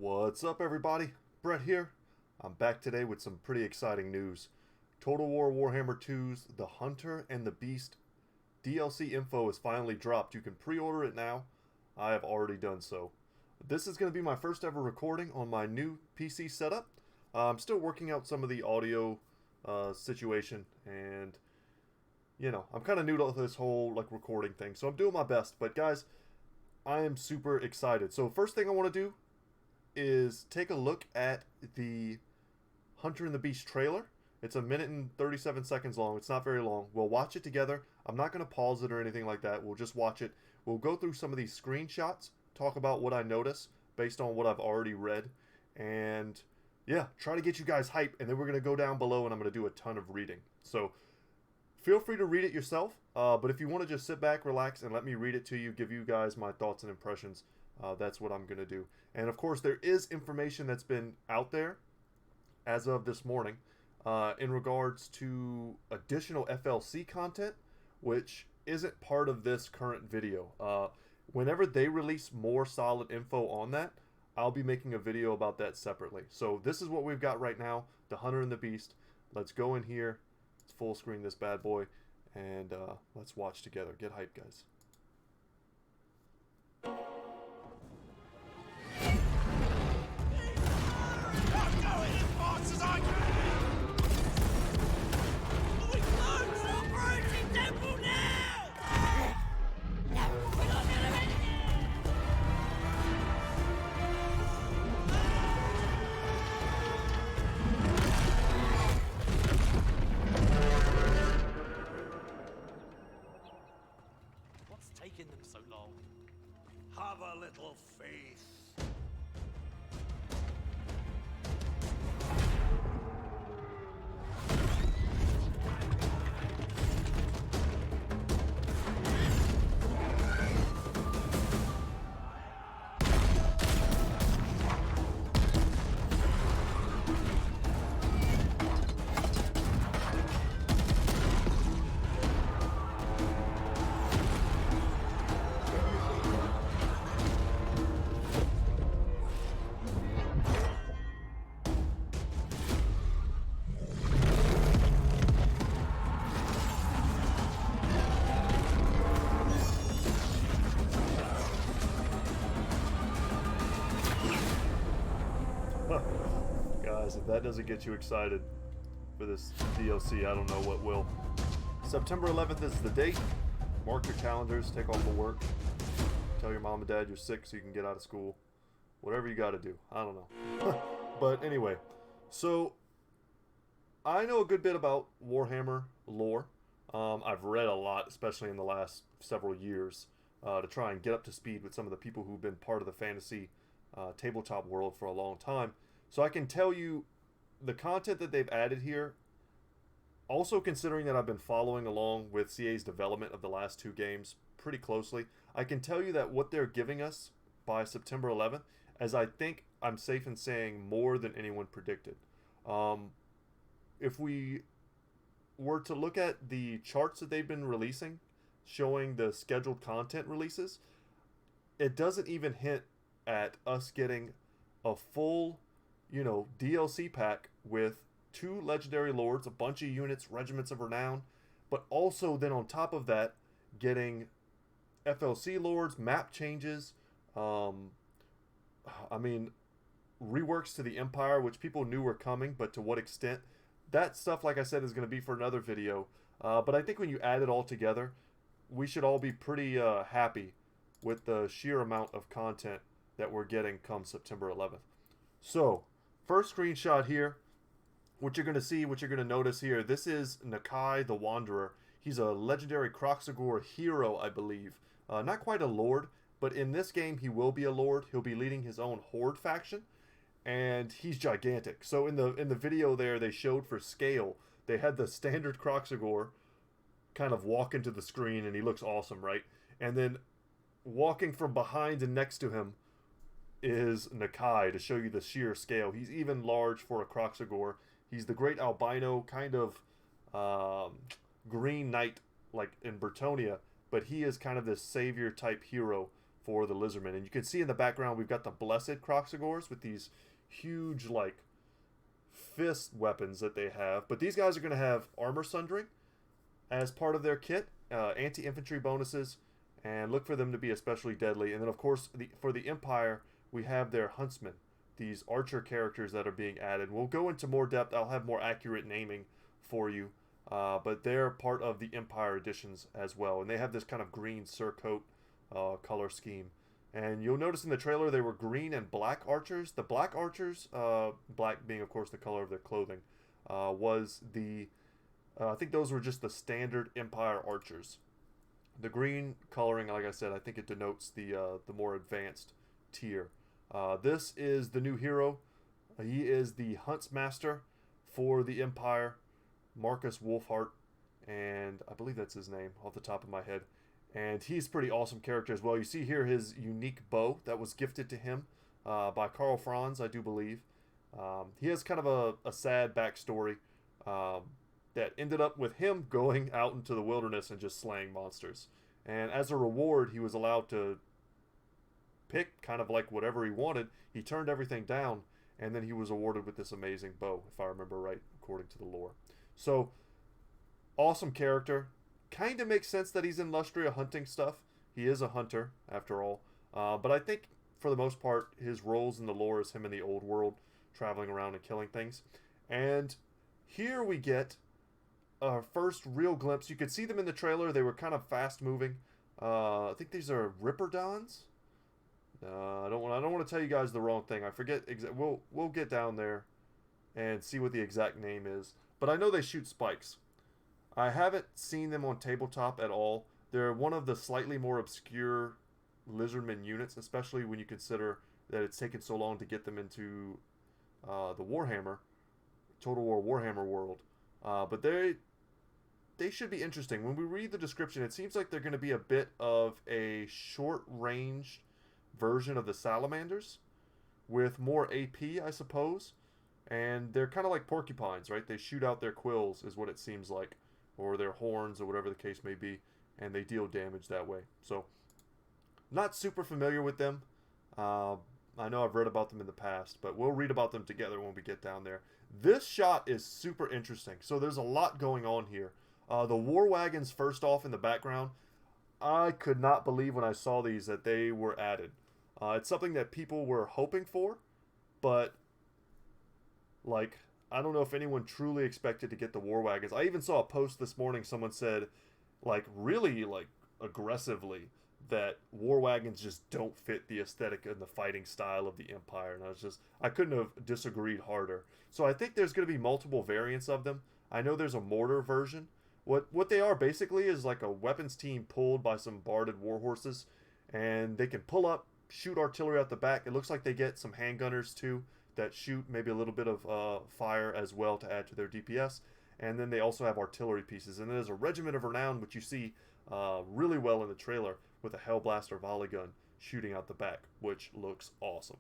What's up, everybody? Brett here. I'm back today with some pretty exciting news. Total War Warhammer 2's The Hunter and the Beast DLC info is finally dropped. You can pre-order it now. I have already done so. This is going to be my first ever recording on my new PC setup. I'm still working out some of the audio situation, and I'm kind of new to this whole recording thing, so I'm doing my best. But guys, I am super excited. So first thing I want to do is take a look at the Hunter and the Beast trailer. It's a minute and 37 seconds long. It's not very long. We'll watch it together. I'm not going to pause it or anything like that. We'll just watch it. We'll go through some of these screenshots, talk about what I notice based on what I've already read, and yeah, try to get you guys hyped, and then we're going to go down below and I'm going to do a ton of reading. So feel free to read it yourself, but if you want to just sit back, relax, and let me read it to you, give you guys my thoughts and impressions, that's what I'm going to do. And of course, there is information that's been out there as of this morning in regards to additional FLC content, which isn't part of this current video. Whenever they release more solid info on that, I'll be making a video about that separately. So this is what we've got right now, the Hunter and the Beast. Let's go in here. Let's full screen this bad boy, and let's watch together. Get hyped, guys. Taking them so long? Have a little faith. Guys, if that doesn't get you excited for this DLC, I don't know what will. September 11th is the date. Mark your calendars, take off of work. Tell your mom and dad you're sick so you can get out of school. Whatever you gotta do. I don't know. But anyway, so I know a good bit about Warhammer lore. I've read a lot, especially in the last several years, to try and get up to speed with some of the people who've been part of the fantasy tabletop world for a long time. So I can tell you the content that they've added here, also considering that I've been following along with CA's development of the last two games pretty closely, I can tell you that what they're giving us by September 11th, as I think I'm safe in saying more than anyone predicted. If we were to look at the charts that they've been releasing, showing the scheduled content releases, it doesn't even hint at us getting a full DLC pack with 2 legendary lords, a bunch of units, regiments of renown, but also then on top of that, getting FLC lords, map changes, reworks to the Empire, which people knew were coming, but to what extent? That stuff, like I said, is going to be for another video. But I think when you add it all together, we should all be pretty happy with the sheer amount of content that we're getting come September 11th. So, first screenshot here, what you're going to see, what you're going to notice here, this is Nakai the Wanderer. He's a legendary Kroxigor hero, I believe. Not quite a lord, but in this game he will be a lord. He'll be leading his own horde faction, and he's gigantic. So in the video there they showed for scale, they had the standard Kroxigor kind of walk into the screen, and he looks awesome, right? And then walking from behind and next to him is Nakai to show you the sheer scale. He's even large for a Kroxigor. He's the great albino kind of green knight like in Bretonnia, but he is kind of this savior type hero for the lizardmen. And you can see in the background we've got the blessed Croxagores with these huge, like, fist weapons that they have. But these guys are going to have armor sundering as part of their kit, anti-infantry bonuses, and look for them to be especially deadly. And then, of course, for the Empire, we have their huntsmen, these archer characters that are being added. We'll go into more depth. I'll have more accurate naming for you. But they're part of the Empire editions as well. And they have this kind of green surcoat color scheme. And you'll notice in the trailer they were green and black archers. The black archers, black being, of course, the color of their clothing, was the... I think those were just the standard Empire archers. The green coloring, like I said, I think it denotes the more advanced tier. This is the new hero. He is the Huntsmaster for the Empire, Marcus Wolfhart, and I believe that's his name off the top of my head. And he's a pretty awesome character as well. You see here his unique bow that was gifted to him by Karl Franz, I do believe. He has kind of a sad backstory that ended up with him going out into the wilderness and just slaying monsters. And as a reward, he was allowed to pick kind of like whatever he wanted. He turned everything down, and then he was awarded with this amazing bow, if I remember right, according to the lore. So, awesome character. Kind of makes sense that he's in Lustria hunting stuff. He is a hunter, after all. But I think, for the most part, his roles in the lore is him in the old world, traveling around and killing things. And here we get our first real glimpse. You could see them in the trailer. They were kind of fast moving. I think these are Ripperdons. I don't want to tell you guys the wrong thing. I forget we'll get down there and see what the exact name is. But I know they shoot spikes. I haven't seen them on tabletop at all. They're one of the slightly more obscure lizardmen units, especially when you consider that it's taken so long to get them into the Warhammer, Total War Warhammer world. But they should be interesting. When we read the description, it seems like they're going to be a bit of a short-range version of the Salamanders with more AP, I suppose. And they're kind of like porcupines, right? They shoot out their quills, is what it seems like, or their horns, or whatever the case may be, and they deal damage that way. So, not super familiar with them. I know I've read about them in the past, but we'll read about them together when we get down there. This shot is super interesting. So there's a lot going on here. The war wagons, first off, in the background, I could not believe when I saw these that they were added. It's something that people were hoping for, but, like, I don't know if anyone truly expected to get the war wagons. I even saw a post this morning, someone said, like, really, like, aggressively, that war wagons just don't fit the aesthetic and the fighting style of the Empire. And I couldn't have disagreed harder. So I think there's going to be multiple variants of them. I know there's a mortar version. What they are basically is like a weapons team pulled by some barded war horses, and they can pull up, shoot artillery out the back. It looks like they get some handgunners too that shoot maybe a little bit of fire as well to add to their DPS. And then they also have artillery pieces. And then there's a regiment of renown, which you see really well in the trailer, with a Hellblaster volley gun shooting out the back, which looks awesome.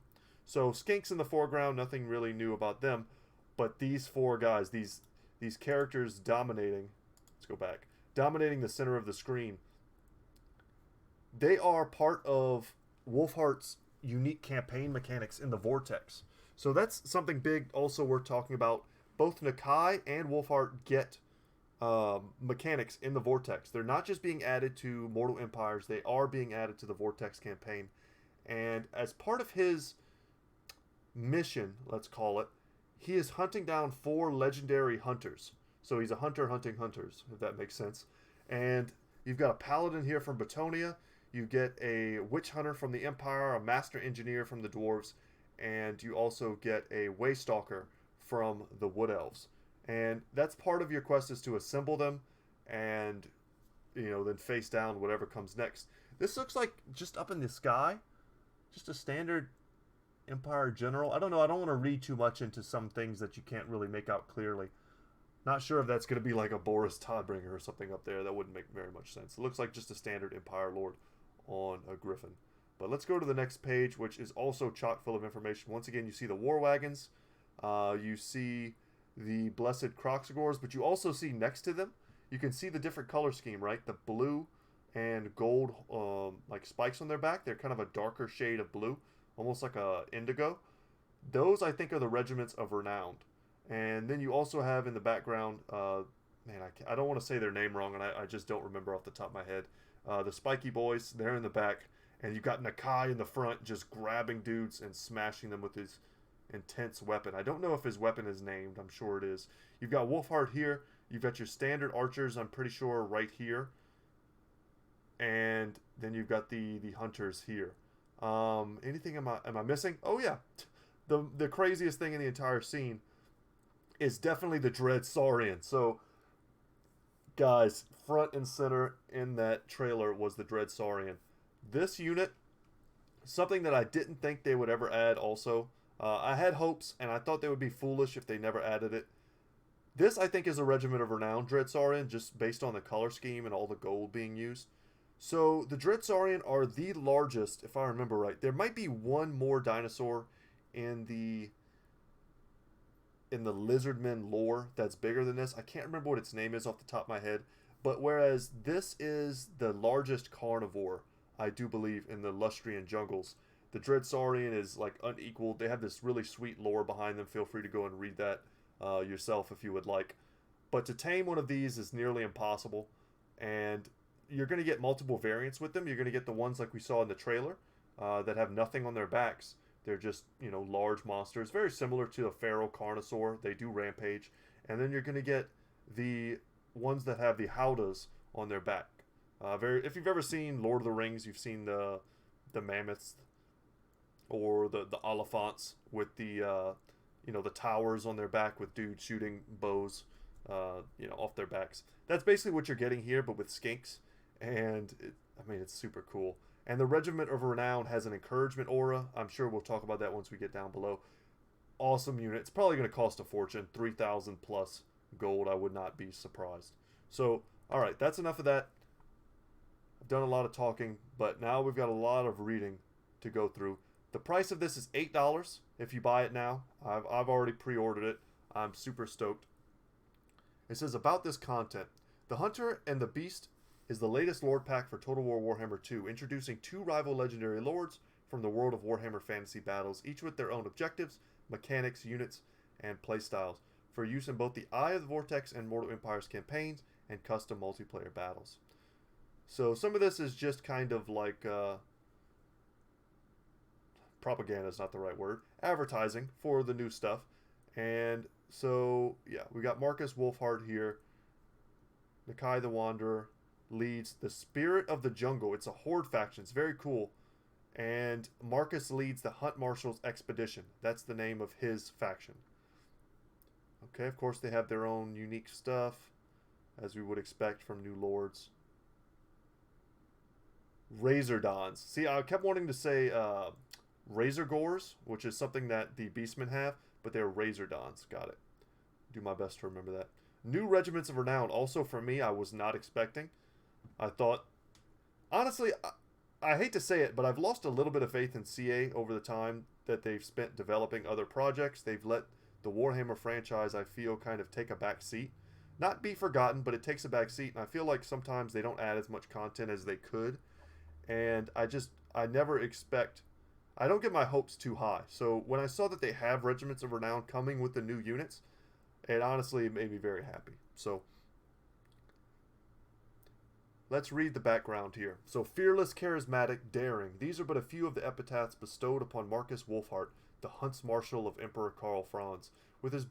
So skinks in the foreground, nothing really new about them, but these four guys, these characters dominating, let's go back, dominating the center of the screen, they are part of Wolfhart's unique campaign mechanics in the Vortex. So that's something big also worth talking about. Both Nakai and Wolfhart get mechanics in the Vortex. They're not just being added to Mortal Empires, they are being added to the Vortex campaign. And as part of his mission, let's call it, he is hunting down 4 legendary hunters. So he's a hunter hunting hunters, if that makes sense. And you've got a paladin here from Batonia, you get a witch hunter from the Empire, a master engineer from the dwarves, and you also get a waystalker from the wood elves. And that's part of your quest, is to assemble them and, you know, then face down whatever comes next. This looks like just up in the sky, just a standard Empire general. I don't know, I don't want to read too much into some things that you can't really make out clearly. Not sure if that's going to be like a Boris Todbringer or something up there. That wouldn't make very much sense. It looks like just a standard Empire Lord on a griffin. But let's go to the next page, which is also chock full of information. Once again, you see the war wagons. You see the blessed Croxagores, but you also see next to them, you can see the different color scheme, right? The blue and gold like spikes on their back. They're kind of a darker shade of blue, almost like a indigo. Those I think are the regiments of renowned. And then you also have in the background, man, I don't want to say their name wrong, and I just don't remember off the top of my head. The Spiky Boys, they're in the back, and you've got Nakai in the front, just grabbing dudes and smashing them with his intense weapon. I don't know if his weapon is named. I'm sure it is. You've got Wolfheart here. You've got your standard archers. I'm pretty sure right here, and then you've got the hunters here. Anything am I missing? Oh yeah, the craziest thing in the entire scene is definitely the Dread Saurian. So, guys, front and center in that trailer was the Dread Saurian. This unit, something that I didn't think they would ever add also. I had hopes, and I thought they would be foolish if they never added it. This, I think, is a regiment of renown, Dread Saurian, just based on the color scheme and all the gold being used. So, the Dread Saurian are the largest, if I remember right. There might be one more dinosaur in the Lizardmen lore that's bigger than this. I can't remember what its name is off the top of my head. But whereas this is the largest carnivore, I do believe, in the Lustrian jungles, the Dread Saurian is like unequaled. They have this really sweet lore behind them. Feel free to go and read that yourself if you would like. But to tame one of these is nearly impossible. And you're going to get multiple variants with them. You're going to get the ones like we saw in the trailer that have nothing on their backs. They're just, large monsters, very similar to a feral carnosaur. They do rampage. And then you're going to get the ones that have the howdahs on their back. If you've ever seen Lord of the Rings, you've seen the mammoths or the oliphants with the towers on their back with dudes shooting bows, off their backs. That's basically what you're getting here, but with skinks. And it's super cool. And the Regiment of Renown has an encouragement aura. I'm sure we'll talk about that once we get down below. Awesome unit. It's probably going to cost a fortune. 3,000 plus gold. I would not be surprised. So, alright, that's enough of that. I've done a lot of talking, but now we've got a lot of reading to go through. The price of this is $8 if you buy it now. I've already pre-ordered it. I'm super stoked. It says about this content. The Hunter and the Beast is the latest Lord pack for Total War Warhammer 2, introducing 2 rival legendary lords from the world of Warhammer Fantasy Battles, each with their own objectives, mechanics, units, and playstyles, for use in both the Eye of the Vortex and Mortal Empires campaigns and custom multiplayer battles. So some of this is just kind of like propaganda is not the right word, advertising for the new stuff. And so yeah, we got Marcus Wolfheart here. Nakai the Wanderer leads the Spirit of the Jungle. It's a horde faction. It's very cool. And Marcus leads the Hunt Marshals Expedition. That's the name of his faction. Okay, of course they have their own unique stuff, as we would expect from new lords. Razordons. See, I kept wanting to say Razor Gores, which is something that the Beastmen have, but they're Razordons. Got it. Do my best to remember that. New Regiments of Renown. Also for me, I was not expecting. I thought, honestly, I hate to say it, but I've lost a little bit of faith in CA over the time that they've spent developing other projects. They've let the Warhammer franchise, I feel, kind of take a back seat. Not be forgotten, but it takes a back seat, and I feel like sometimes they don't add as much content as they could. And I never expect, I don't get my hopes too high. So when I saw that they have Regiments of Renown coming with the new units, it honestly made me very happy. So let's read the background here. So, fearless, charismatic, daring. These are but a few of the epithets bestowed upon Marcus Wolfheart, the Hunts Marshal of Emperor Karl Franz. With his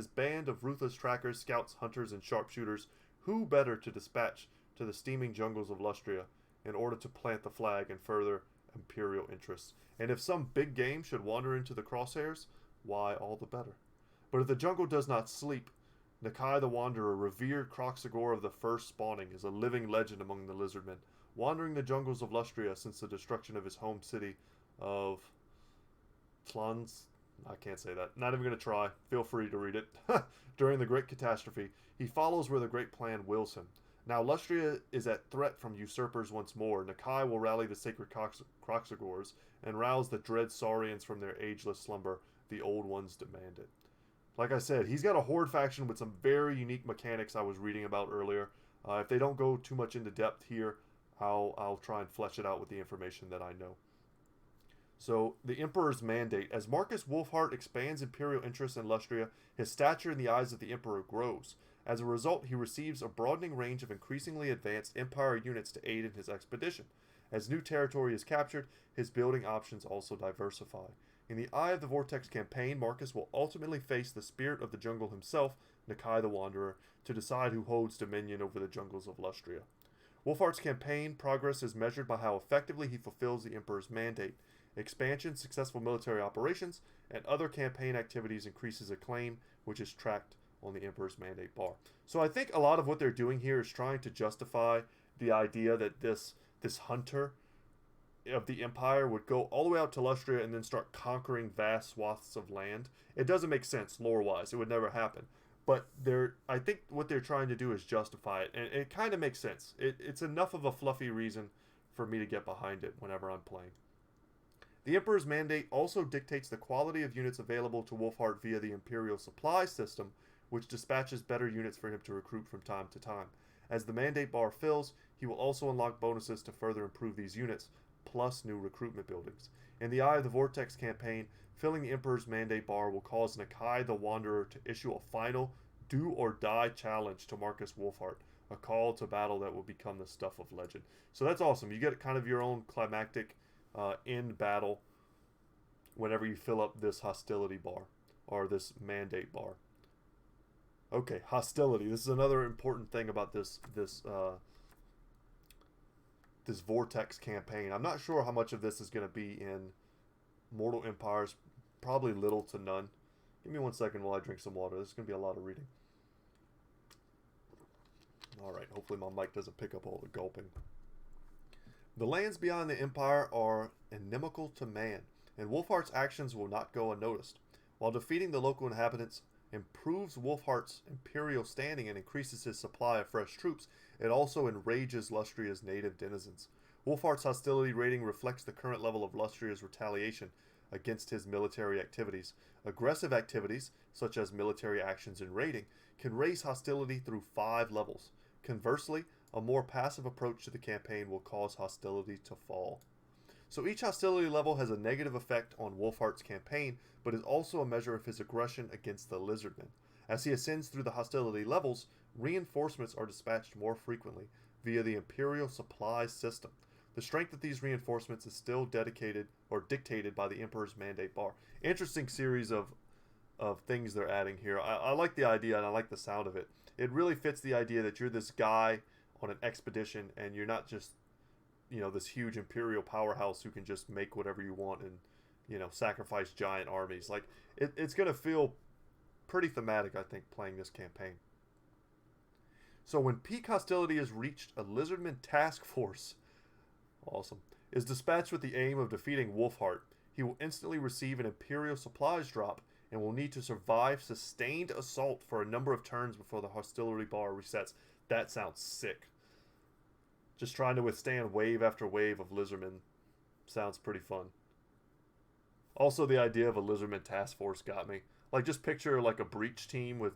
band of ruthless trackers, scouts, hunters, and sharpshooters, who better to dispatch to the steaming jungles of Lustria in order to plant the flag and further imperial interests? And if some big game should wander into the crosshairs, why, all the better. But if the jungle does not sleep, Nakai the Wanderer, revered Kroxigor of the first spawning, is a living legend among the lizardmen, wandering the jungles of Lustria since the destruction of his home city of Tlans. I can't say that. Not even going to try. Feel free to read it. During the Great Catastrophe, he follows where the great plan wills him. Now Lustria is at threat from usurpers once more. Nakai will rally the sacred Kroxigors and rouse the dread Saurians from their ageless slumber. The old ones demand it. Like I said, he's got a horde faction with some very unique mechanics I was reading about earlier. If they don't go too much into depth here, I'll try and flesh it out with the information that I know. So, the Emperor's Mandate. As Marcus Wolfheart expands imperial interests in Lustria, his stature in the eyes of the Emperor grows. As a result, he receives a broadening range of increasingly advanced Empire units to aid in his expedition. As new territory is captured, his building options also diversify. In the Eye of the Vortex campaign, Marcus will ultimately face the Spirit of the Jungle himself, Nakai the Wanderer, to decide who holds dominion over the jungles of Lustria. Wolfheart's campaign progress is measured by how effectively he fulfills the Emperor's mandate. Expansion, successful military operations, and other campaign activities increases acclaim, which is tracked on the Emperor's Mandate bar. So I think a lot of what they're doing here is trying to justify the idea that this hunter of the Empire would go all the way out to Lustria and then start conquering vast swaths of land. It doesn't make sense lore-wise. It would never happen. But I think what they're trying to do is justify it, and it kind of makes sense. It's enough of a fluffy reason for me to get behind it whenever I'm playing. The Emperor's Mandate also dictates the quality of units available to Wolfheart via the Imperial Supply System, which dispatches better units for him to recruit from time to time. As the Mandate bar fills, he will also unlock bonuses to further improve these units, plus new recruitment buildings. In the Eye of the Vortex campaign, filling the Emperor's Mandate bar will cause Nakai the Wanderer to issue a final do-or-die challenge to Marcus Wolfheart, a call to battle that will become the stuff of legend. So that's awesome. You get kind of your own climactic end battle whenever you fill up this hostility bar, or this mandate bar. Okay, hostility. This is another important thing about this Vortex campaign. I'm not sure how much of this is going to be in Mortal Empires. Probably little to none. Give me 1 second while I drink some water. This is going to be a lot of reading. Alright, hopefully my mic doesn't pick up all the gulping. The lands beyond the Empire are inimical to man, and Wolfheart's actions will not go unnoticed. While defeating the local inhabitants improves Wolfheart's imperial standing and increases his supply of fresh troops, it also enrages Lustria's native denizens. Wolfheart's hostility rating reflects the current level of Lustria's retaliation against his military activities. Aggressive activities, such as military actions and raiding, can raise hostility through 5 levels. Conversely, a more passive approach to the campaign will cause hostility to fall. So each hostility level has a negative effect on Wolfheart's campaign, but is also a measure of his aggression against the Lizardmen. As he ascends through the hostility levels, reinforcements are dispatched more frequently via the Imperial Supply System. The strength of these reinforcements is still dictated by the Emperor's Mandate bar. Interesting series of things they're adding here. I like the idea and I like the sound of it. It really fits the idea that you're this guy on an expedition and you're not just, this huge imperial powerhouse who can just make whatever you want and, sacrifice giant armies. Like, it's going to feel pretty thematic, I think, playing this campaign. So when peak hostility is reached, a Lizardman task force, awesome, is dispatched with the aim of defeating Wolfheart. He will instantly receive an Imperial supplies drop and will need to survive sustained assault for a number of turns before the hostility bar resets. That sounds sick. Just trying to withstand wave after wave of Lizardmen sounds pretty fun. Also, the idea of a Lizardman task force got me. Like, just picture like a breach team with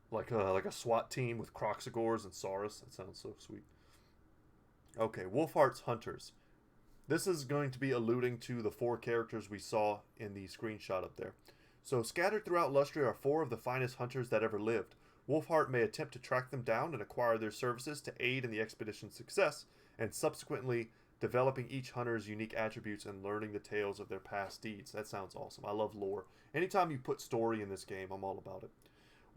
like a SWAT team with Croxagors and Saurus. That sounds so sweet. Okay, Wolfheart's Hunters. This is going to be alluding to the 4 characters we saw in the screenshot up there. So scattered throughout Lustria are 4 of the finest hunters that ever lived. Wolfheart may attempt to track them down and acquire their services to aid in the expedition's success, and subsequently developing each hunter's unique attributes and learning the tales of their past deeds. That sounds awesome. I love lore. Anytime you put story in this game, I'm all about it.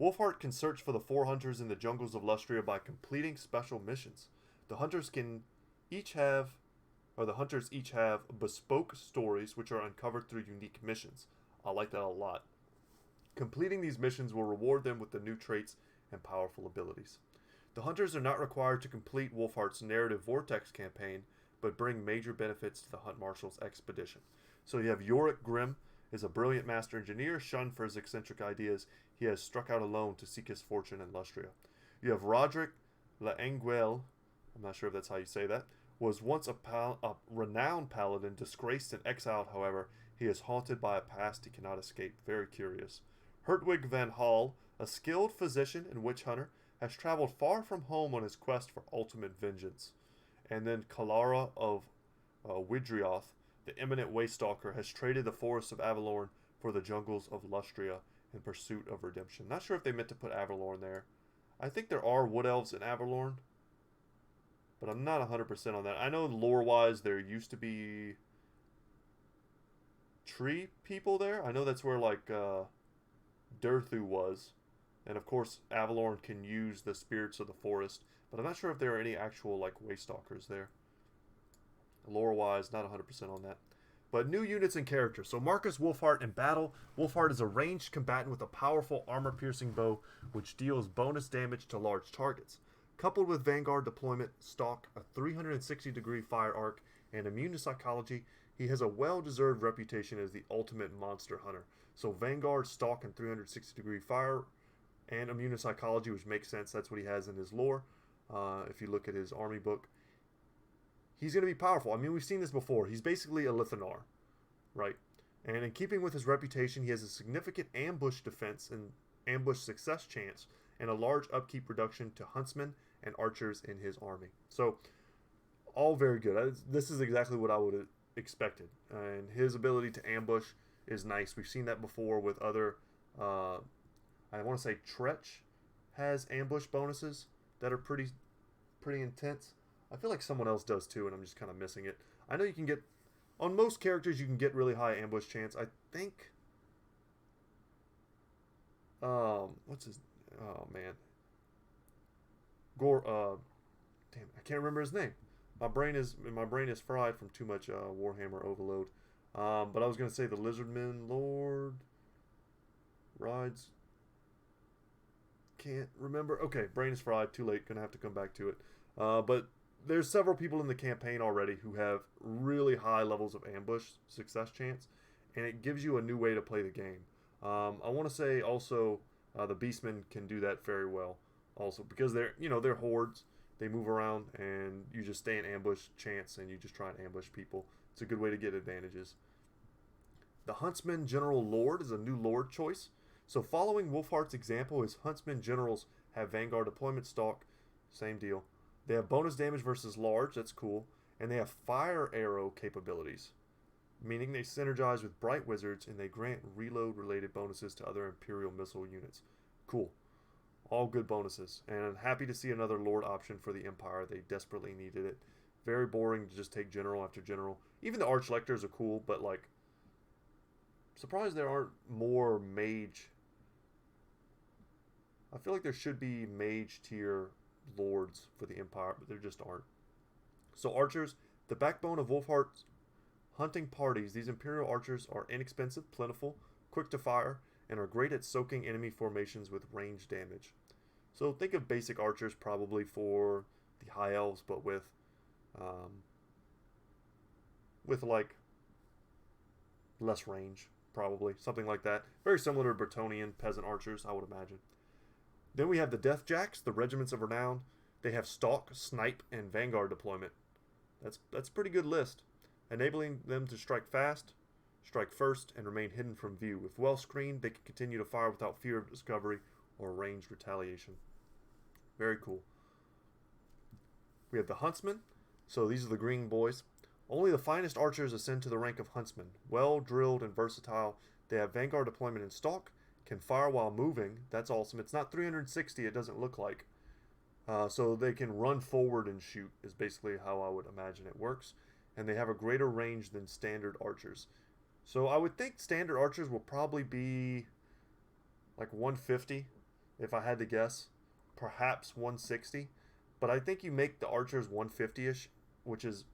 Wolfheart can search for the 4 hunters in the jungles of Lustria by completing special missions. The hunters each have bespoke stories which are uncovered through unique missions. I like that a lot. Completing these missions will reward them with the new traits and powerful abilities. The hunters are not required to complete Wolfheart's narrative Vortex campaign, but bring major benefits to the Hunt Marshal's expedition. So you have Yorick Grimm, is a brilliant master engineer, shunned for his eccentric ideas. He has struck out alone to seek his fortune in Lustria. You have Roderick L'Anguel, I'm not sure if that's how you say that, was once a renowned paladin, disgraced and exiled. However, he is haunted by a past he cannot escape. Very curious. Hertwig van Hall, a skilled physician and witch hunter, has traveled far from home on his quest for ultimate vengeance. And then Kalara of Widrioth, the eminent Waystalker, has traded the forests of Avalorn for the jungles of Lustria in pursuit of redemption. Not sure if they meant to put Avalorn there. I think there are wood elves in Avalorn, but I'm not 100% on that. I know lore-wise there used to be tree people there. I know that's where, like, Durthu was. And, of course, Avalorn can use the spirits of the forest. But I'm not sure if there are any actual, like, Waystalkers there. Lore-wise, not 100% on that. But new units and characters. So Marcus Wolfheart in battle. Wolfheart is a ranged combatant with a powerful armor-piercing bow, which deals bonus damage to large targets. Coupled with Vanguard deployment, stock, a 360-degree fire arc, and immune to psychology, he has a well-deserved reputation as the ultimate monster hunter. So Vanguard, stock, and 360-degree fire, and immune to psychology, which makes sense. That's what he has in his lore. If you look at his army book, he's going to be powerful. I mean, we've seen this before. He's basically a Lithanar, right? And in keeping with his reputation, he has a significant ambush defense and ambush success chance, and a large upkeep reduction to huntsmen and archers in his army. So, all very good. This is exactly what I would have expected. And his ability to ambush is nice. We've seen that before with other... I want to say Tretch has ambush bonuses that are pretty intense. I feel like someone else does too, and I'm just kind of missing it. I know you can get... On most characters, you can get really high ambush chance. I think... What's his... Oh, man. Damn, I can't remember his name. My brain is fried from too much Warhammer overload. But I was going to say the Lizardman Lord... Rides... Can't remember. Okay, brain is fried. Too late. Gonna have to come back to it. But there's several people in the campaign already who have really high levels of ambush success chance, and it gives you a new way to play the game. I want to say also the Beastmen can do that very well, also because they're hordes. They move around, and you just stay in ambush chance, and you just try and ambush people. It's a good way to get advantages. The Huntsman General Lord is a new Lord choice. So following Wolfheart's example, his Huntsman Generals have Vanguard deployment stock. Same deal. They have bonus damage versus large. That's cool. And they have fire arrow capabilities, meaning they synergize with Bright Wizards and they grant reload related bonuses to other Imperial missile units. Cool. All good bonuses. And I'm happy to see another Lord option for the Empire. They desperately needed it. Very boring to just take General after General. Even the Archlectors are cool, but like... Surprised there aren't more Mage... I feel like there should be Mage tier Lords for the Empire, but there just aren't. So Archers, the backbone of Wolfheart's hunting parties, these Imperial Archers are inexpensive, plentiful, quick to fire, and are great at soaking enemy formations with range damage. So think of basic Archers probably for the High Elves, but with like less range, probably. Something like that. Very similar to Bretonnian Peasant Archers, I would imagine. Then we have the Death Jacks, the Regiments of Renown. They have Stalk, Snipe, and Vanguard deployment. That's a pretty good list, enabling them to strike fast, strike first, and remain hidden from view. If well screened, they can continue to fire without fear of discovery or ranged retaliation. Very cool. We have the Huntsmen. So these are the green boys. Only the finest archers ascend to the rank of Huntsmen. Well drilled and versatile. They have Vanguard deployment and Stalk. Can fire while moving. That's awesome. It's not 360, it doesn't look like. So they can run forward and shoot is basically how I would imagine it works. And they have a greater range than standard archers. So I would think standard archers will probably be like 150 if I had to guess. Perhaps 160. But I think you make the archers 150-ish, which is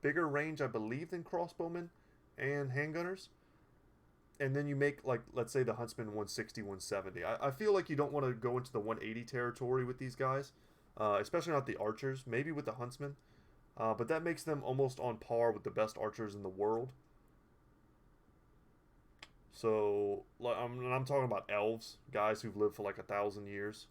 bigger range, I believe, than crossbowmen and handgunners. And then you make, like, let's say the Huntsman 160, 170. I feel like you don't want to go into the 180 territory with these guys, especially not the archers, maybe with the Huntsman. But that makes them almost on par with the best archers in the world. So, I'm talking about elves, guys who've lived for like 1,000 years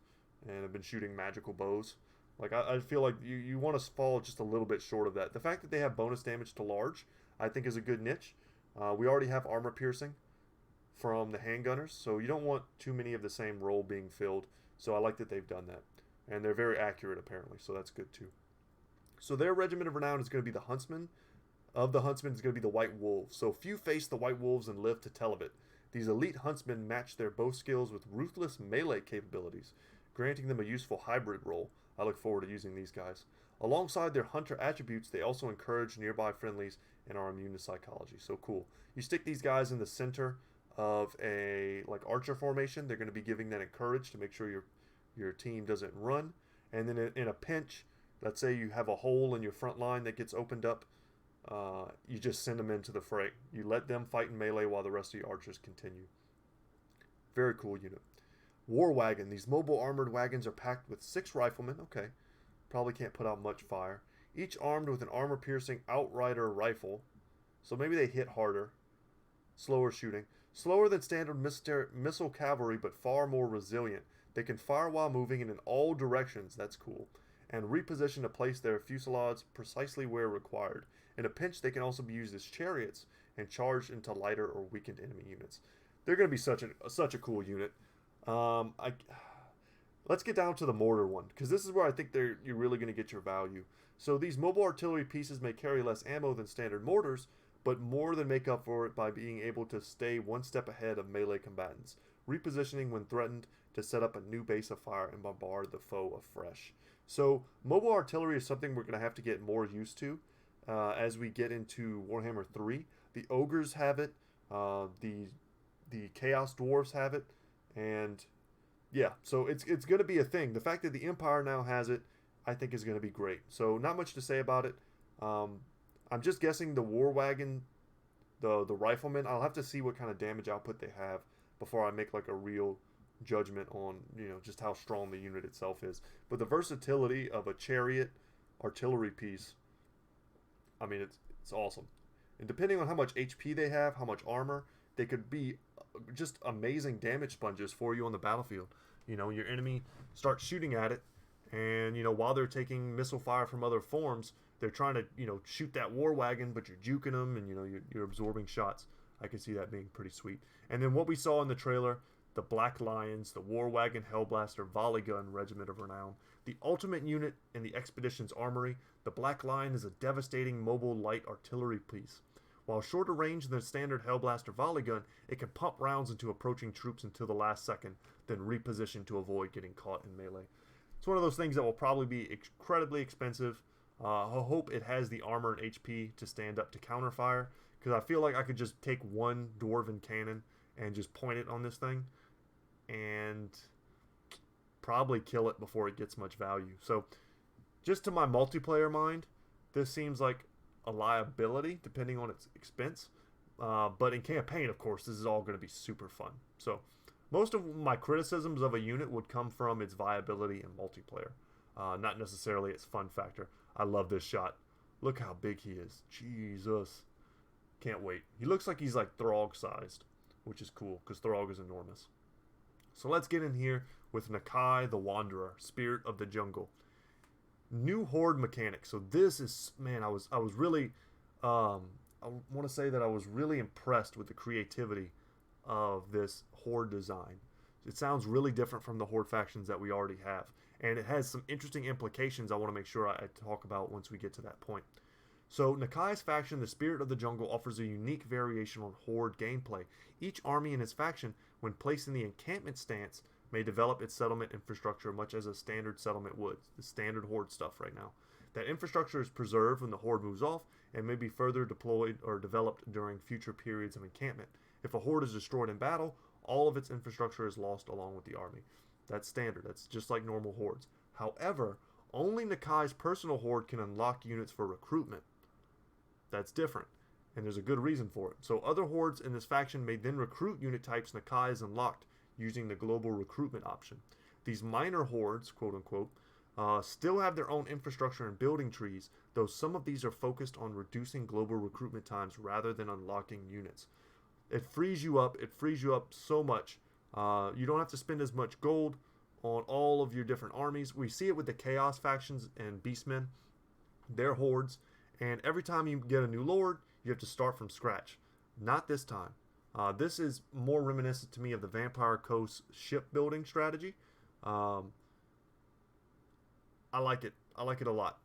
and have been shooting magical bows. Like, I feel like you want to fall just a little bit short of that. The fact that they have bonus damage to large, I think is a good niche. We already have armor piercing from the handgunners, so you don't want too many of the same role being filled. So I like that they've done that. And they're very accurate, apparently, so that's good too. So their regiment of renown is going to be the Huntsmen. Of the Huntsmen is going to be the White Wolves. So few face the White Wolves and live to tell of it. These elite huntsmen match their bow skills with ruthless melee capabilities, granting them a useful hybrid role. I look forward to using these guys. Alongside their hunter attributes, they also encourage nearby friendlies and are immune to psychology. So cool. You stick these guys in the center of a like archer formation. They're going to be giving that encourage to make sure your team doesn't run. And then in a pinch, let's say you have a hole in your front line that gets opened up, you just send them into the fray. You let them fight in melee while the rest of your archers continue. Very cool unit. War wagon. These mobile armored wagons are packed with 6 riflemen. Okay. Probably can't put out much fire. Each armed with an armor-piercing outrider rifle. So maybe they hit harder. Slower shooting. Slower than standard missile cavalry, but far more resilient. They can fire while moving and in all directions. That's cool. And reposition to place their fusillades precisely where required. In a pinch, they can also be used as chariots and charged into lighter or weakened enemy units. They're going to be such a cool unit. Let's get down to the mortar one, because this is where I think you're really going to get your value. So these mobile artillery pieces may carry less ammo than standard mortars, but more than make up for it by being able to stay one step ahead of melee combatants, repositioning when threatened to set up a new base of fire and bombard the foe afresh. So mobile artillery is something we're going to have to get more used to as we get into Warhammer 3. The ogres have it, the chaos dwarves have it, and yeah, so it's going to be a thing. The fact that the Empire now has it, I think is going to be great. So not much to say about it. I'm just guessing the war wagon, the riflemen, I'll have to see what kind of damage output they have before I make like a real judgment on, just how strong the unit itself is. But the versatility of a chariot artillery piece, I mean, it's awesome. And depending on how much HP they have, how much armor, they could be just amazing damage sponges for you on the battlefield. Your enemy starts shooting at it, and while they're taking missile fire from other forms, they're trying to shoot that war wagon, but you're juking them, and you're absorbing shots. I can see that being pretty sweet. And then what we saw in the trailer, the Black Lions, the War Wagon Hellblaster Volley Gun Regiment of Renown, the ultimate unit in the Expedition's armory. The Black Lion is a devastating mobile light artillery piece. While shorter range than the standard Hellblaster Volley Gun, it can pump rounds into approaching troops until the last second, then reposition to avoid getting caught in melee. It's one of those things that will probably be incredibly expensive. I hope it has the armor and HP to stand up to counterfire, because I feel like I could just take one Dwarven cannon and just point it on this thing and probably kill it before it gets much value. So just to my multiplayer mind, this seems like a liability depending on its expense. But in campaign, of course, this is all going to be super fun. So most of my criticisms of a unit would come from its viability in multiplayer, not necessarily its fun factor. I love this shot. Look how big he is. Jesus. Can't wait. He looks like he's like Throg sized, which is cool because Throg is enormous. So let's get in here with Nakai the Wanderer, Spirit of the Jungle. New horde mechanics. So this is, man, I was really I want to say that I was really impressed with the creativity of this horde design. It sounds really different from the horde factions that we already have, and it has some interesting implications I want to make sure I talk about once we get to that point. So Nakai's faction, the Spirit of the Jungle, offers a unique variation on horde gameplay. Each army in its faction, when placed in the encampment stance, may develop its settlement infrastructure much as a standard settlement would, the standard horde stuff right now. That infrastructure is preserved when the horde moves off and may be further deployed or developed during future periods of encampment. If a horde is destroyed in battle, all of its infrastructure is lost along with the army. That's standard. That's just like normal hordes. However, only Nakai's personal horde can unlock units for recruitment. That's different, and there's a good reason for it. So other hordes in this faction may then recruit unit types Nakai has unlocked using the global recruitment option. These minor hordes, quote unquote, still have their own infrastructure and building trees, though some of these are focused on reducing global recruitment times rather than unlocking units. It frees you up so much. You don't have to spend as much gold on all of your different armies. We see it with the Chaos factions and Beastmen, their hordes, and every time you get a new lord, you have to start from scratch. Not this time. This is more reminiscent to me of the Vampire Coast shipbuilding strategy. Um, I like it. I like it a lot.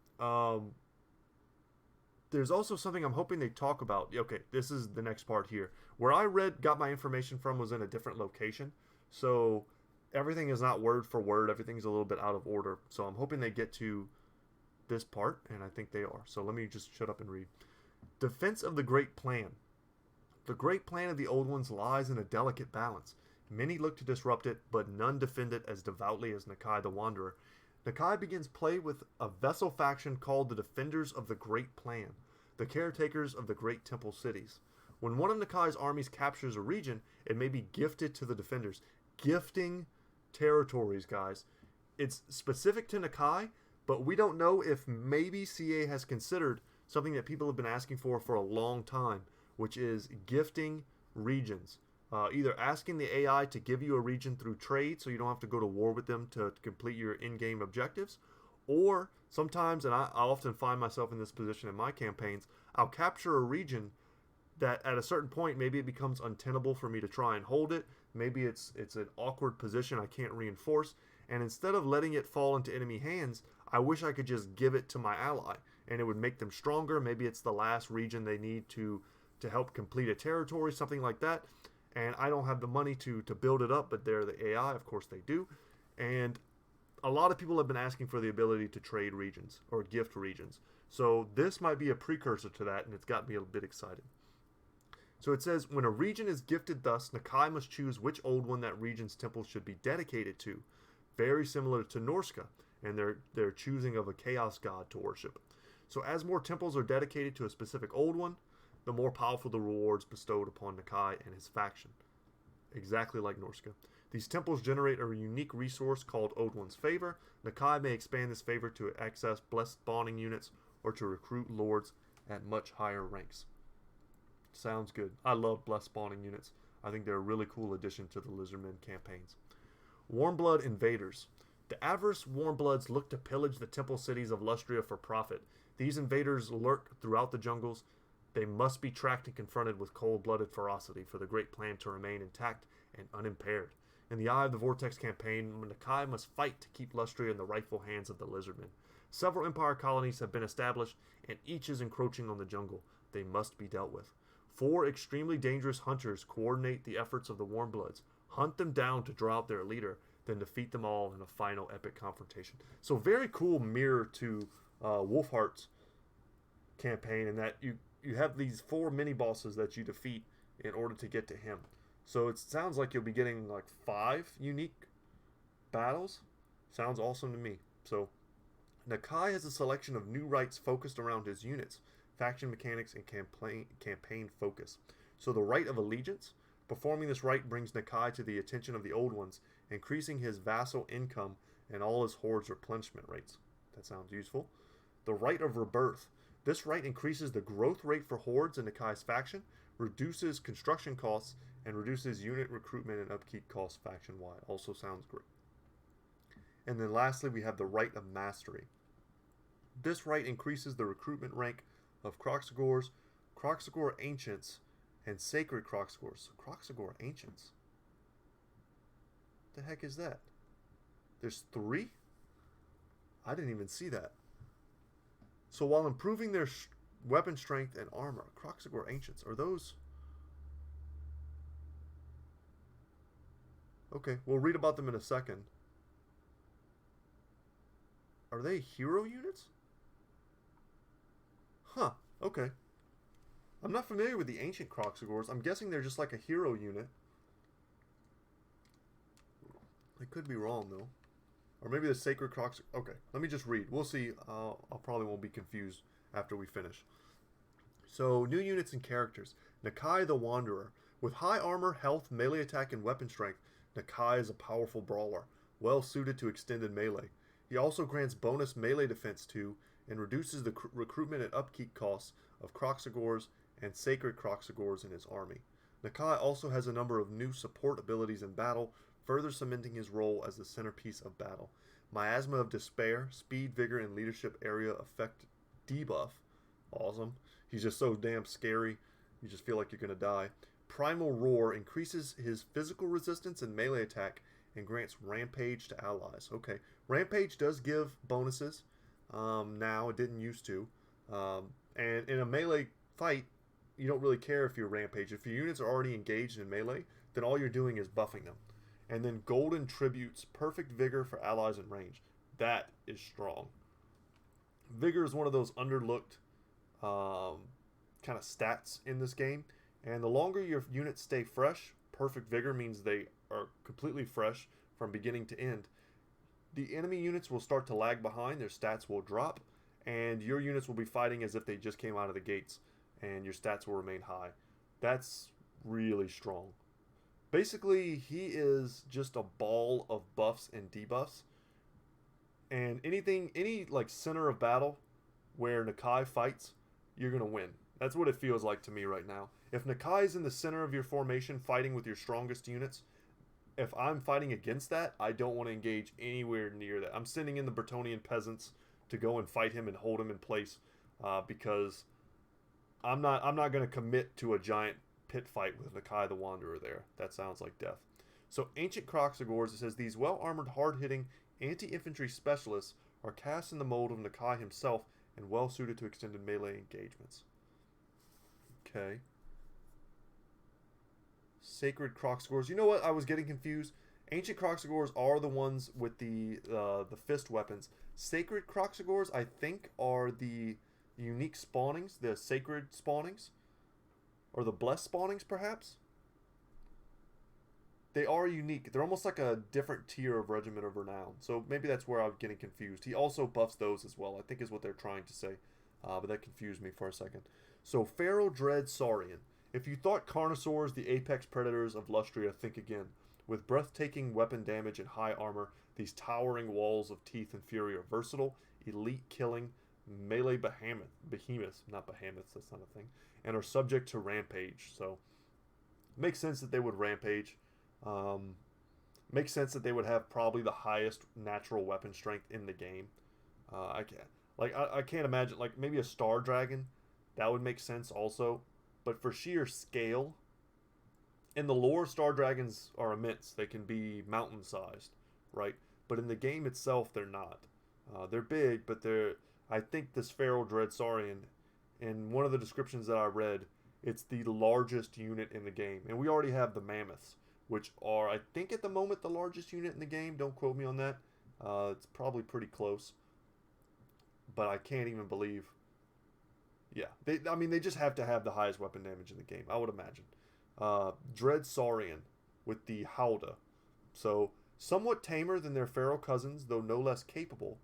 There's also something I'm hoping they talk about. Okay, this is the next part here. Where I got my information from was in a different location. So everything is not word for word. Everything's a little bit out of order. So I'm hoping they get to this part, and I think they are. So let me just shut up and read. Defense of the Great Plan. The great plan of the Old Ones lies in a delicate balance. Many look to disrupt it, but none defend it as devoutly as Nakai the Wanderer. Nakai begins play with a vessel faction called the Defenders of the Great Plan, the caretakers of the great temple cities. When one of Nakai's armies captures a region, it may be gifted to the defenders. Gifting territories, guys. It's specific to Nakai, but we don't know if maybe CA has considered something that people have been asking for a long time, which is gifting regions. Either asking the AI to give you a region through trade so you don't have to go to war with them to complete your in-game objectives, or sometimes, and I often find myself in this position in my campaigns, I'll capture a region that at a certain point maybe it becomes untenable for me to try and hold it. Maybe it's an awkward position I can't reinforce, and instead of letting it fall into enemy hands, I wish I could just give it to my ally, and it would make them stronger. Maybe it's the last region they need to help complete a territory, something like that. And I don't have the money to build it up, but they're the AI, of course they do. And a lot of people have been asking for the ability to trade regions or gift regions. So this might be a precursor to that, and it's got me a bit excited. So it says, when a region is gifted thus, Nakai must choose which Old One that region's temple should be dedicated to. Very similar to Norska, and they're choosing of a chaos god to worship. So as more temples are dedicated to a specific Old One, the more powerful the rewards bestowed upon Nakai and his faction. Exactly like Norska. These temples generate a unique resource called Old One's Favor. Nakai may expand this favor to access blessed spawning units or to recruit lords at much higher ranks. Sounds good. I love blessed spawning units. I think they're a really cool addition to the Lizardmen campaigns. Warmblood Invaders. The averse Warmbloods look to pillage the temple cities of Lustria for profit. These invaders lurk throughout the jungles. They must be tracked and confronted with cold-blooded ferocity for the great plan to remain intact and unimpaired. In the eye of the Vortex campaign, Nakai must fight to keep Lustria in the rightful hands of the Lizardmen. Several Empire colonies have been established, and each is encroaching on the jungle. They must be dealt with. 4 extremely dangerous hunters coordinate the efforts of the Warmbloods. Hunt them down to draw out their leader, then defeat them all in a final epic confrontation. So very cool mirror to Wolfheart's campaign, in that you have these 4 mini-bosses that you defeat in order to get to him. So it sounds like you'll be getting like 5 unique battles. Sounds awesome to me. So Nakai has a selection of new rights focused around his units, faction mechanics, and campaign focus. So the Right of Allegiance. Performing this right brings Nakai to the attention of the Old Ones, increasing his vassal income and all his hordes' replenishment rates. That sounds useful. The Right of Rebirth. This right increases the growth rate for hordes in Nakai's faction, reduces construction costs, and reduces unit recruitment and upkeep costs faction-wide. Also sounds great. And then lastly, we have the Right of Mastery. This right increases the recruitment rank of Kroxigors, Kroxigor Ancients, and Sacred Kroxigors. Kroxigor Ancients? What the heck is that? There's 3? I didn't even see that. So while improving their weapon strength and armor, Kroxigor Ancients, are those... Okay, we'll read about them in a second. Are they hero units? Huh, okay. I'm not familiar with the ancient Kroxigors. I'm guessing they're just like a hero unit. I could be wrong, though. Or maybe the Sacred Kroxigor... Okay, let me just read. We'll see. I probably won't be confused after we finish. So, new units and characters. Nakai the Wanderer. With high armor, health, melee attack, and weapon strength, Nakai is a powerful brawler, well suited to extended melee. He also grants bonus melee defense to, and reduces the recruitment and upkeep costs of Kroxigors and Sacred Kroxigors in his army. Nakai also has a number of new support abilities in battle, further cementing his role as the centerpiece of battle. Miasma of Despair, Speed, Vigor, and Leadership Area Effect debuff. Awesome. He's just so damn scary, you just feel like you're going to die. Primal Roar increases his physical resistance and melee attack, and grants rampage to allies. Okay, rampage does give bonuses. Now it didn't used to. And in a melee fight, you don't really care if you're rampage. If your units are already engaged in melee, then all you're doing is buffing them. And then golden tributes perfect vigor for allies in range. That is strong. Vigor is one of those underlooked kind of stats in this game. And the longer your units stay fresh, perfect vigor means they are completely fresh from beginning to end. The enemy units will start to lag behind, their stats will drop, and your units will be fighting as if they just came out of the gates, and your stats will remain high. That's really strong. Basically, he is just a ball of buffs and debuffs. And any like center of battle where Nakai fights, you're gonna win. That's what it feels like to me right now. If Nakai is in the center of your formation fighting with your strongest units, if I'm fighting against that, I don't want to engage anywhere near that. I'm sending in the Bretonnian peasants to go and fight him and hold him in place because I'm not going to commit to a giant pit fight with Nakai the Wanderer there. That sounds like death. So Ancient Croxagores, it says these well-armored, hard-hitting anti-infantry specialists are cast in the mold of Nakai himself and well-suited to extended melee engagements. Okay. Sacred Croxagores. You know what? I was getting confused. Ancient Croxagores are the ones with the fist weapons. Sacred Croxagores, I think, are the unique spawnings, the sacred spawnings, or the blessed spawnings, perhaps. They are unique. They're almost like a different tier of Regiment of Renown. So maybe that's where I'm getting confused. He also buffs those as well, I think is what they're trying to say. But that confused me for a second. So Feral Dread Saurian. If you thought Carnosaurs, the apex predators of Lustria, think again. With breathtaking weapon damage and high armor, these towering walls of teeth and fury are versatile, elite killing, melee behemoths, not behemoths, that's not a thing, and are subject to rampage. So, makes sense that they would rampage. Makes sense that they would have probably the highest natural weapon strength in the game. I can't imagine, like maybe a Star Dragon, that would make sense also. But for sheer scale, in the lore, Star Dragons are immense. They can be mountain-sized, right? But in the game itself, they're not. They're big, but I think this Feral Dread Saurian, in one of the descriptions that I read, it's the largest unit in the game. And we already have the Mammoths, which are, I think at the moment, the largest unit in the game. Don't quote me on that. It's probably pretty close. But I can't even believe... Yeah, they just have to have the highest weapon damage in the game, I would imagine. Dread Saurian with the Howdah. So, somewhat tamer than their feral cousins, though no less capable.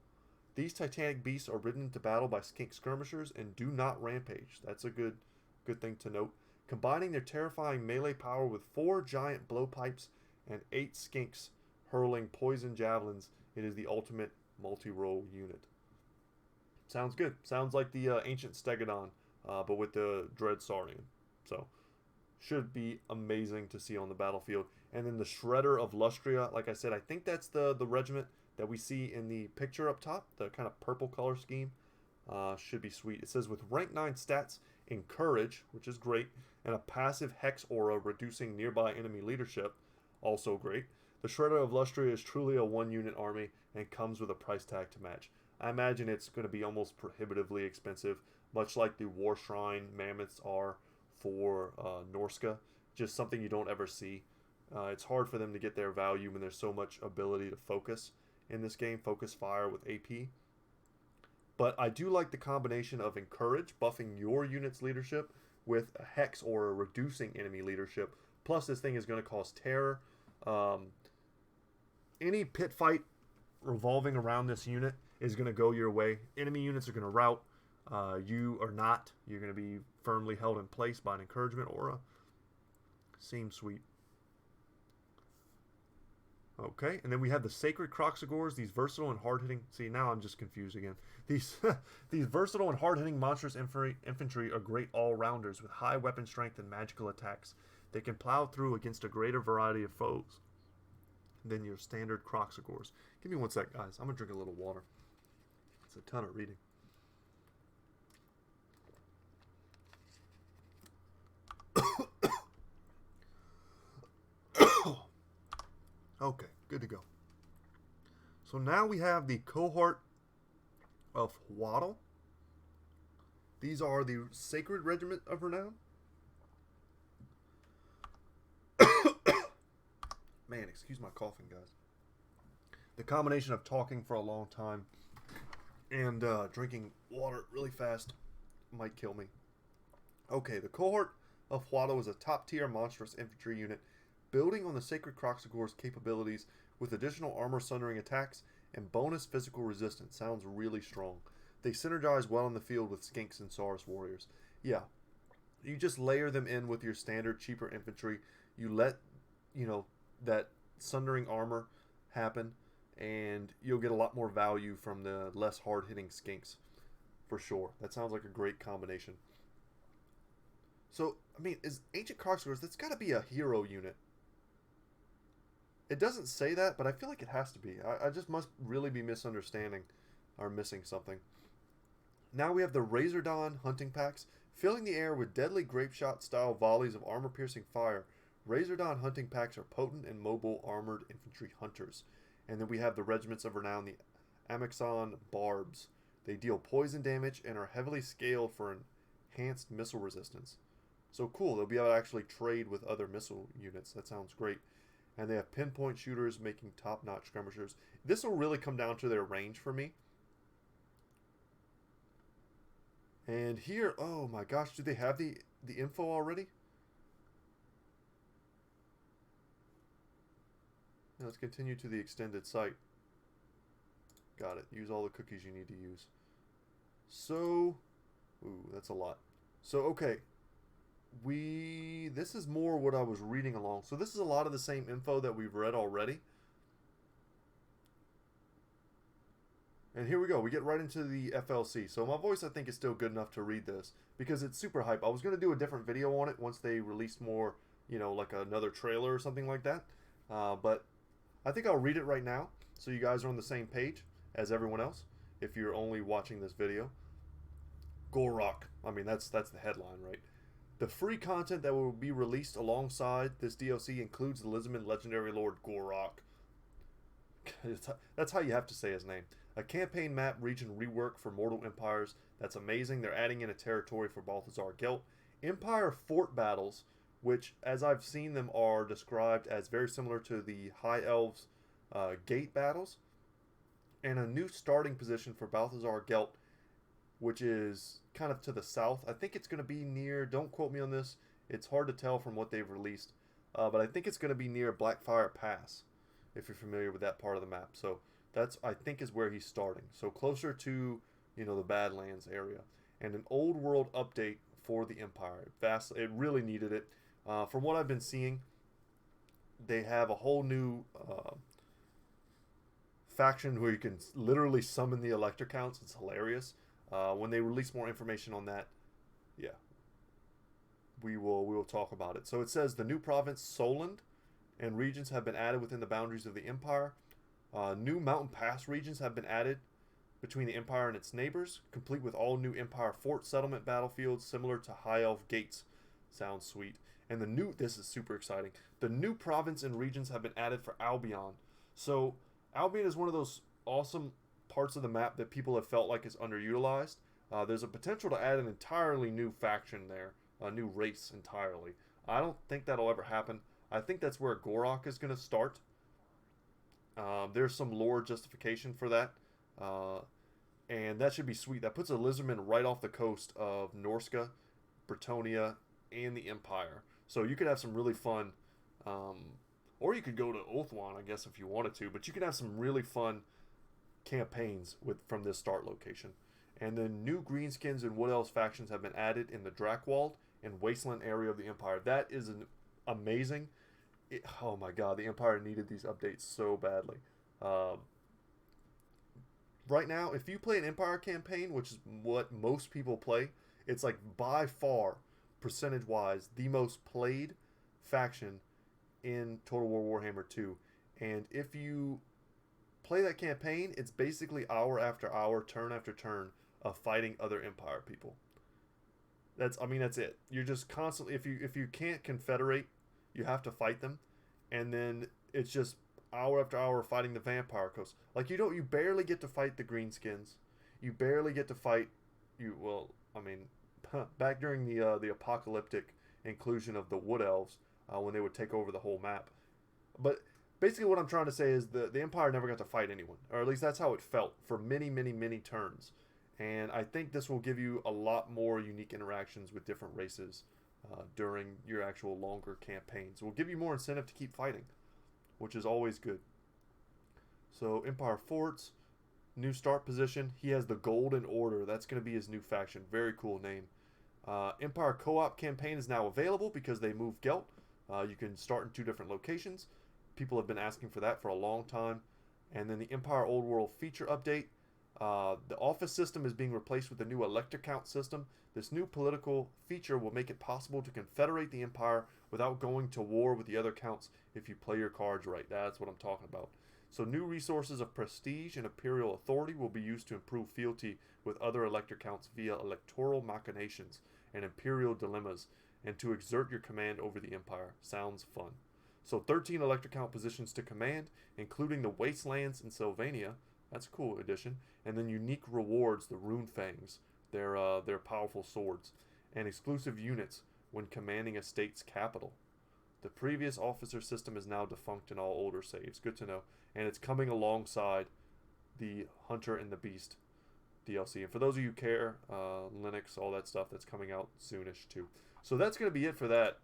These titanic beasts are ridden into battle by skink skirmishers and do not rampage. That's a good thing to note. Combining their terrifying melee power with 4 giant blowpipes and 8 skinks hurling poison javelins, it is the ultimate multi-role unit. Sounds good. Sounds like the Ancient Stegodon, but with the Dread Saurian. So, should be amazing to see on the battlefield. And then the Shredder of Lustria, like I said, I think that's the regiment that we see in the picture up top, the kind of purple color scheme. Should be sweet. It says with rank 9 stats, Encourage, which is great, and a passive Hex aura reducing nearby enemy leadership, also great. The Shredder of Lustria is truly a 1-unit army and comes with a price tag to match. I imagine it's going to be almost prohibitively expensive, much like the War Shrine Mammoths are for Norska. Just something you don't ever see. It's hard for them to get their value when there's so much ability to focus in this game, focus fire with AP. But I do like the combination of Encourage, buffing your unit's leadership, with a Hex aura reducing enemy leadership. Plus, this thing is going to cause terror. Any pit fight revolving around this unit is going to go your way. Enemy units are going to rout. You are not. You're going to be firmly held in place by an encouragement aura. Seems sweet. Okay, and then we have the Sacred Croxagores, these versatile and hard-hitting... See, now I'm just confused again. These versatile and hard-hitting monstrous infantry are great all-rounders with high weapon strength and magical attacks. They can plow through against a greater variety of foes than your standard Croxagores. Give me one sec, guys. I'm going to drink a little water. It's a ton of reading. Okay. Good to go. So now we have the cohort of Waddle. These are the Sacred Regiment of Renown. Man, excuse my coughing, guys. The combination of talking for a long time and drinking water really fast might kill me. Okay, the cohort of Huado is a top-tier monstrous infantry unit building on the Sacred Croxagor's capabilities with additional armor sundering attacks and bonus physical resistance. Sounds really strong. They synergize well in the field with Skinks and Saurus warriors. Yeah, you just layer them in with your standard cheaper infantry. You let, that sundering armor happen, and you'll get a lot more value from the less hard-hitting Skinks, for sure. That sounds like a great combination. So, I mean, is Ancient Croxagors, that's got to be a hero unit. It doesn't say that, but I feel like it has to be. I just must really be misunderstanding or missing something. Now we have the Razordon hunting packs, filling the air with deadly grape shot style volleys of armor-piercing fire. Razordon hunting packs are potent and mobile armored infantry hunters. And then we have the Regiments of Renown, the Amexon Barbs. They deal poison damage and are heavily scaled for enhanced missile resistance. So cool, they'll be able to actually trade with other missile units. That sounds great. And they have pinpoint shooters making top-notch skirmishers. This will really come down to their range for me. And here, oh my gosh, do they have the info already? Now let's continue to the extended site. Got it. Use all the cookies you need to use. So, ooh, that's a lot. So, okay. This is more what I was reading along. So this is a lot of the same info that we've read already. And here we go. We get right into the FLC. So my voice, I think, is still good enough to read this because it's super hype. I was going to do a different video on it once they released more, like another trailer or something like that. But I think I'll read it right now so you guys are on the same page as everyone else if you're only watching this video. Gorok. I mean, that's the headline, right? The free content that will be released alongside this DLC includes the Lisman legendary lord Gorok. That's how you have to say his name. A campaign map region rework for Mortal Empires. That's amazing. They're adding in a territory for Balthazar Gelt. Empire fort battles, which, as I've seen them, are described as very similar to the High Elves gate battles. And a new starting position for Balthazar Gelt, which is kind of to the south. I think it's going to be near, don't quote me on this, it's hard to tell from what they've released, but I think it's going to be near Blackfire Pass, if you're familiar with that part of the map. So that's, I think, is where he's starting. So closer to, the Badlands area. And an old world update for the Empire. It really needed it. From what I've been seeing, they have a whole new faction where you can literally summon the Elector Counts. It's hilarious. When they release more information on that, yeah, we will talk about it. So it says the new province Solent and regions have been added within the boundaries of the Empire. New mountain pass regions have been added between the Empire and its neighbors, complete with all new Empire fort settlement battlefields similar to High Elf gates. Sounds sweet. And this is super exciting. The new province and regions have been added for Albion. So Albion is one of those awesome parts of the map that people have felt like is underutilized. There's a potential to add an entirely new faction there, a new race entirely. I don't think that'll ever happen. I think that's where Gorok is going to start. There's some lore justification for that, and that should be sweet. That puts a Lizardman right off the coast of Norska, Bretonia, and the Empire. So you could have some really fun, or you could go to Oathwan, I guess, if you wanted to, but you can have some really fun campaigns from this start location. And then new greenskins and Wood Elves factions have been added in the Drakewald and Wasteland area of the Empire. That is amazing. Oh my god, the Empire needed these updates so badly. Right now, if you play an Empire campaign, which is what most people play, it's like by far, percentage-wise, the most played faction in Total War Warhammer 2. And if you play that campaign, it's basically hour after hour, turn after turn of fighting other Empire people. That's it. You're just constantly, if you can't confederate, you have to fight them, and then it's just hour after hour fighting the vampire coast. Like, you barely get to fight the greenskins. You barely get to fight, back during the apocalyptic inclusion of the wood elves, when they would take over the whole map. But basically what I'm trying to say is the Empire never got to fight anyone, or at least that's how it felt for many, many, many turns. And I think this will give you a lot more unique interactions with different races during your actual longer campaigns. It will give you more incentive to keep fighting, which is always good. So Empire Forts, new start position. He has the Golden Order. That's going to be his new faction. Very cool name. Empire Co-op campaign is now available because they moved Gelt. You can start in 2 different locations. People have been asking for that for a long time. And then the Empire Old World feature update. The office system is being replaced with the new elector count system. This new political feature will make it possible to confederate the Empire without going to war with the other counts if you play your cards right. That's what I'm talking about. So new resources of prestige and imperial authority will be used to improve fealty with other elector counts via electoral machinations and imperial dilemmas, and to exert your command over the Empire. Sounds fun. So 13 elector count positions to command, including the Wastelands in Sylvania. That's a cool addition. And then unique rewards, the Rune Fangs, their powerful swords, and exclusive units when commanding a state's capital. The previous officer system is now defunct in all older saves. Good to know. And it's coming alongside the Hunter and the Beast DLC. And for those of you who care, Linux, all that stuff, that's coming out soonish too. So that's going to be it for that.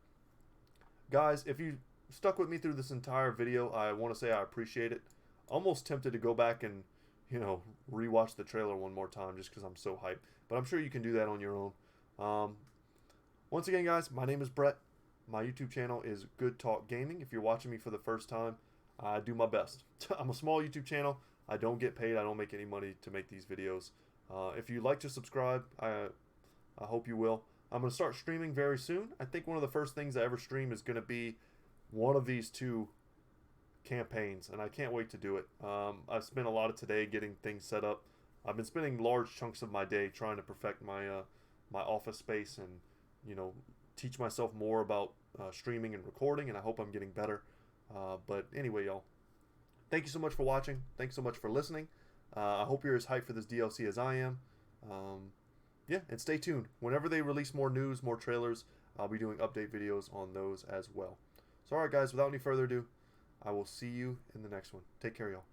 Guys, if you stuck with me through this entire video, I want to say I appreciate it. Almost tempted to go back and, rewatch the trailer one more time just because I'm so hyped. But I'm sure you can do that on your own. Once again, guys, my name is Brett. My YouTube channel is Good Talk Gaming. If you're watching me for the first time, I do my best. I'm a small YouTube channel. I don't get paid. I don't make any money to make these videos. If you'd like to subscribe, I hope you will. I'm going to start streaming very soon. I think one of the first things I ever stream is going to be one of these 2 campaigns, and I can't wait to do it. I've spent a lot of today getting things set up. I've been spending large chunks of my day trying to perfect my my office space and teach myself more about streaming and recording, and I hope I'm getting better. But anyway, y'all, thank you so much for watching. Thanks so much for listening. I hope you're as hyped for this DLC as I am. Yeah, and stay tuned. Whenever they release more news, more trailers, I'll be doing update videos on those as well. So alright guys, without any further ado, I will see you in the next one. Take care, y'all.